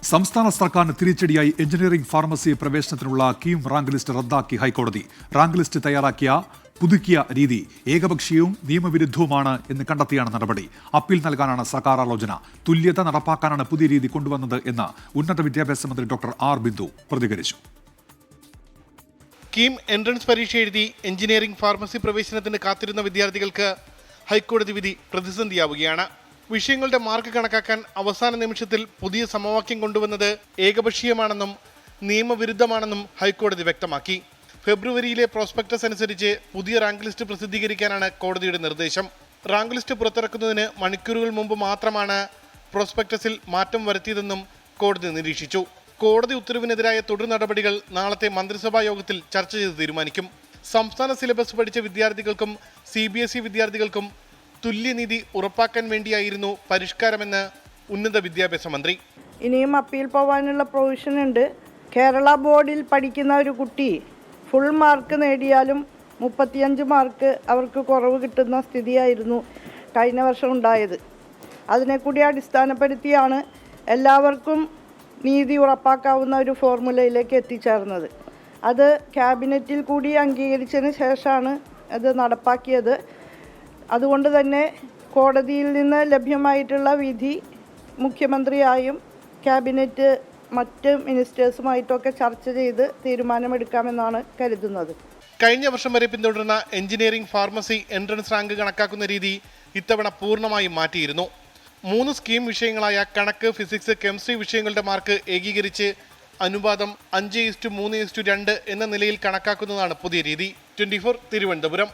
സംസ്ഥാന സർക്കാരിന് തിരിച്ചടിയായി എഞ്ചിനീയറിംഗ് ഫാർമസി പ്രവേശനത്തിനുള്ള കീം റാങ്ക് ലിസ്റ്റ് റദ്ദാക്കി ഹൈക്കോടതി. റാങ്ക് ലിസ്റ്റ് തയ്യാറാക്കിയ പുതുക്കിയ രീതി ഏകപക്ഷീയവും നിയമവിരുദ്ധവുമാണ് എന്ന് കണ്ടെത്തിയാണ് നടപടി. അപ്പീൽ നൽകാനാണ് സർക്കാർ ആലോചന. തുല്യത നടപ്പാക്കാനാണ് പുതിയ രീതി കൊണ്ടുവന്നത് എന്ന് ഉന്നത വിദ്യാഭ്യാസ മന്ത്രി ഡോക്ടർ ആർ ബിന്ദു പ്രതികരിച്ചു. കീം എൻട്രൻസ് പരീക്ഷ എഴുതി എഞ്ചിനീയറിംഗ് ഫാർമസി പ്രവേശനത്തിന് കാത്തിരുന്ന വിദ്യാർത്ഥികൾക്ക് ഹൈക്കോടതി വിധി പ്രതിസന്ധിയാവുകയാണ്. വിഷയങ്ങളുടെ മാർക്ക് കണക്കാക്കാൻ അവസാന നിമിഷത്തിൽ പുതിയ സമവാക്യം കൊണ്ടുവന്നത് ഏകപക്ഷീയമാണെന്നും നിയമവിരുദ്ധമാണെന്നും ഹൈക്കോടതി വ്യക്തമാക്കി. ഫെബ്രുവരിയിലെ പ്രോസ്പെക്ടസ് അനുസരിച്ച് പുതിയ റാങ്ക് ലിസ്റ്റ് പ്രസിദ്ധീകരിക്കാനാണ് കോടതിയുടെ നിർദ്ദേശം. റാങ്ക് ലിസ്റ്റ് പുറത്തിറക്കുന്നതിന് മണിക്കൂറുകൾ മുമ്പ് മാത്രമാണ് പ്രോസ്പെക്ടസിൽ മാറ്റം വരുത്തിയതെന്നും കോടതി നിരീക്ഷിച്ചു. കോടതി ഉത്തരവിനെതിരായ തുടർ നടപടികൾ നാളത്തെ മന്ത്രിസഭാ യോഗത്തിൽ ചർച്ച ചെയ്ത് തീരുമാനിക്കും. സംസ്ഥാന സിലബസ് പഠിച്ച വിദ്യാർത്ഥികൾക്കും CBSE വിദ്യാർത്ഥികൾക്കും തുല്യനീതി ഉറപ്പാക്കാൻ വേണ്ടിയായിരുന്നു പരിഷ്കാരമെന്ന് ഉന്നത വിദ്യാഭ്യാസ മന്ത്രി. ഇനിയും അപ്പീൽ പോകാനുള്ള പ്രൊവിഷൻ ഉണ്ട്. കേരള ബോർഡിൽ പഠിക്കുന്ന ഒരു കുട്ടി ഫുൾ മാർക്ക് നേടിയാലും 35 മാർക്ക് അവർക്ക് കുറവ് കിട്ടുന്ന സ്ഥിതിയായിരുന്നു കഴിഞ്ഞ വർഷം ഉണ്ടായത്. അതിനെക്കൂടി അടിസ്ഥാനപ്പെടുത്തിയാണ് എല്ലാവർക്കും നീതി ഉറപ്പാക്കാവുന്ന ഒരു ഫോർമുലയിലേക്ക് എത്തിച്ചേർന്നത്. അത് ക്യാബിനറ്റിൽ കൂടി അംഗീകരിച്ചതിന് ശേഷമാണ് അത് നടപ്പാക്കിയത്. അതുകൊണ്ട് തന്നെ കോടതിയിൽ നിന്ന് ലഭ്യമായിട്ടുള്ള വിധി മുഖ്യമന്ത്രിയായും ക്യാബിനറ്റ് മറ്റ് മിനിസ്റ്റേഴ്സുമായിട്ടൊക്കെ ചർച്ച ചെയ്ത് തീരുമാനമെടുക്കാമെന്നാണ് കരുതുന്നത്. കഴിഞ്ഞ വർഷം വരെ പിന്തുടർന്ന എഞ്ചിനീയറിംഗ് ഫാർമസി എൻട്രൻസ് റാങ്ക് കണക്കാക്കുന്ന രീതി ഇത്തവണ പൂർണ്ണമായും മാറ്റിയിരുന്നു. 3 സ്കീം വിഷയങ്ങളായ കണക്ക്, ഫിസിക്സ്, കെമിസ്ട്രി വിഷയങ്ങളുടെ മാർക്ക് ഏകീകരിച്ച് അനുപാതം 5:3:2 എന്ന നിലയിൽ കണക്കാക്കുന്നതാണ് പുതിയ രീതി. 24 തിരുവനന്തപുരം.